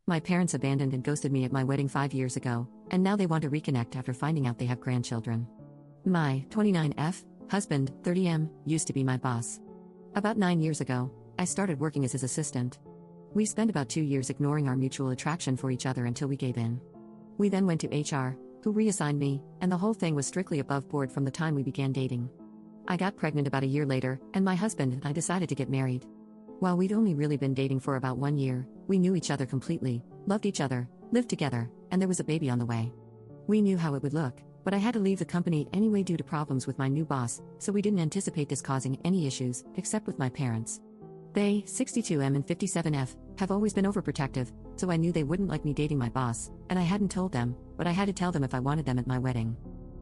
My parents abandoned and ghosted me at my wedding 5 years ago, and now they want to reconnect after finding out they have grandchildren. My 29F husband, 30M, used to be my boss. About 9 years ago, I started working as his assistant. We spent about 2 years ignoring our mutual attraction for each other until we gave in. We then went to HR, who reassigned me, and the whole thing was strictly above board from the time we began dating. I got pregnant about a year later, and my husband and I decided to get married. While we'd only really been dating for about 1 year, we knew each other completely, loved each other, lived together, and there was a baby on the way. We knew how it would look, but I had to leave the company anyway due to problems with my new boss, so we didn't anticipate this causing any issues, except with my parents. They, 62M and 57F, have always been overprotective, so I knew they wouldn't like me dating my boss, and I hadn't told them, but I had to tell them if I wanted them at my wedding.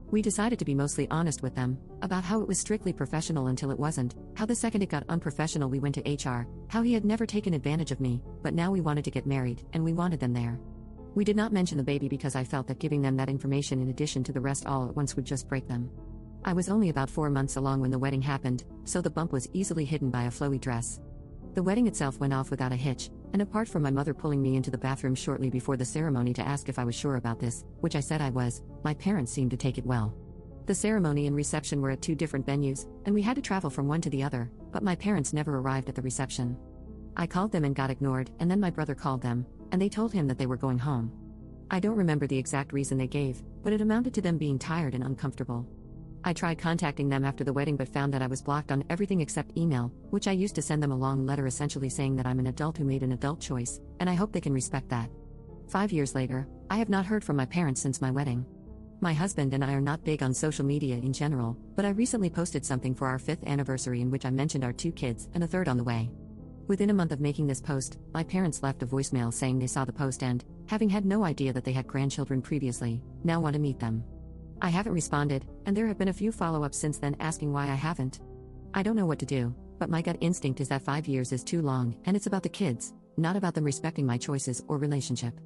We decided to be mostly honest with them, about how it was strictly professional until it wasn't, how the second it got unprofessional we went to HR, how he had never taken advantage of me, but now we wanted to get married, and we wanted them there. We did not mention the baby because I felt that giving them that information in addition to the rest all at once would just break them. I was only about 4 months along when the wedding happened, so the bump was easily hidden by a flowy dress. The wedding itself went off without a hitch, and apart from my mother pulling me into the bathroom shortly before the ceremony to ask if I was sure about this, which I said I was, my parents seemed to take it well. The ceremony and reception were at 2 different venues, and we had to travel from one to the other, but my parents never arrived at the reception. I called them and got ignored, and then my brother called them, and they told him that they were going home. I don't remember the exact reason they gave, but it amounted to them being tired and uncomfortable. I tried contacting them after the wedding but found that I was blocked on everything except email, which I used to send them a long letter essentially saying that I'm an adult who made an adult choice, and I hope they can respect that. 5 years later, I have not heard from my parents since my wedding. My husband and I are not big on social media in general, but I recently posted something for our 5th anniversary in which I mentioned our 2 kids and a third on the way. Within a month of making this post, my parents left a voicemail saying they saw the post and, having had no idea that they had grandchildren previously, now want to meet them. I haven't responded, and there have been a few follow-ups since then asking why I haven't. I don't know what to do, but my gut instinct is that 5 years is too long, and it's about the kids, not about them respecting my choices or relationship.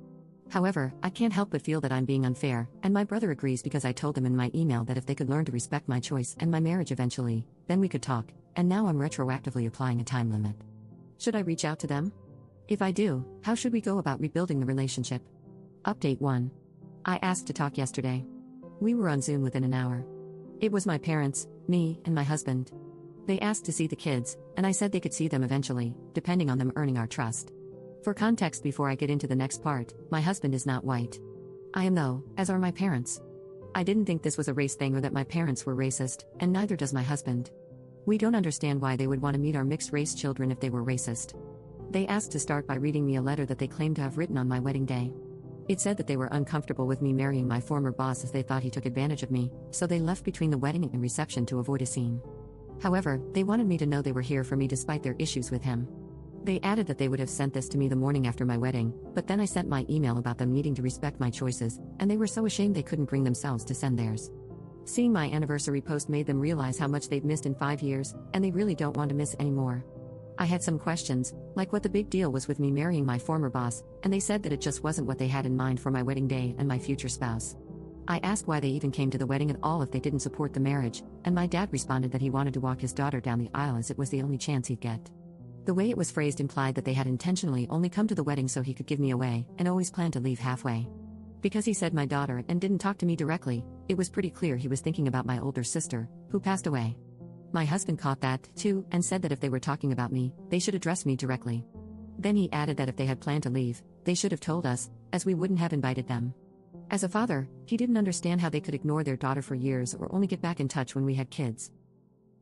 However, I can't help but feel that I'm being unfair, and my brother agrees because I told them in my email that if they could learn to respect my choice and my marriage eventually, then we could talk, and now I'm retroactively applying a time limit. Should I reach out to them? If I do, how should we go about rebuilding the relationship? Update 1. I asked to talk yesterday. We were on Zoom within an hour. It was my parents, me, and my husband. They asked to see the kids, and I said they could see them eventually, depending on them earning our trust. For context before I get into the next part, my husband is not white. I am though, as are my parents. I didn't think this was a race thing or that my parents were racist, and neither does my husband. We don't understand why they would want to meet our mixed-race children if they were racist. They asked to start by reading me a letter that they claimed to have written on my wedding day. It said that they were uncomfortable with me marrying my former boss as they thought he took advantage of me, so they left between the wedding and reception to avoid a scene. However, they wanted me to know they were here for me despite their issues with him. They added that they would have sent this to me the morning after my wedding, but then I sent my email about them needing to respect my choices, and they were so ashamed they couldn't bring themselves to send theirs. Seeing my anniversary post made them realize how much they've missed in 5 years, and they really don't want to miss anymore. I had some questions, like what the big deal was with me marrying my former boss, and they said that it just wasn't what they had in mind for my wedding day and my future spouse. I asked why they even came to the wedding at all if they didn't support the marriage, and my dad responded that he wanted to walk his daughter down the aisle as it was the only chance he'd get. The way it was phrased implied that they had intentionally only come to the wedding so he could give me away, and always planned to leave halfway. Because he said my daughter and didn't talk to me directly, it was pretty clear he was thinking about my older sister, who passed away. My husband caught that, too, and said that if they were talking about me, they should address me directly. Then he added that if they had planned to leave, they should have told us, as we wouldn't have invited them. As a father, he didn't understand how they could ignore their daughter for years or only get back in touch when we had kids.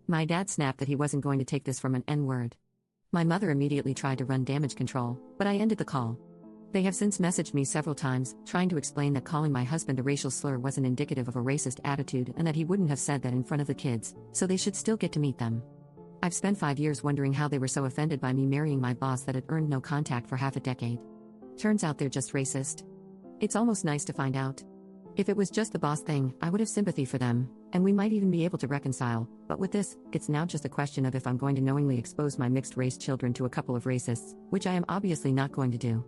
My dad snapped that he wasn't going to take this from an N-word. My mother immediately tried to run damage control, but I ended the call. They have since messaged me several times, trying to explain that calling my husband a racial slur wasn't indicative of a racist attitude and that he wouldn't have said that in front of the kids, so they should still get to meet them. I've spent 5 years wondering how they were so offended by me marrying my boss that had earned no contact for half a decade. Turns out they're just racist. It's almost nice to find out. If it was just the boss thing, I would have sympathy for them, and we might even be able to reconcile, but with this, it's now just a question of if I'm going to knowingly expose my mixed-race children to a couple of racists, which I am obviously not going to do.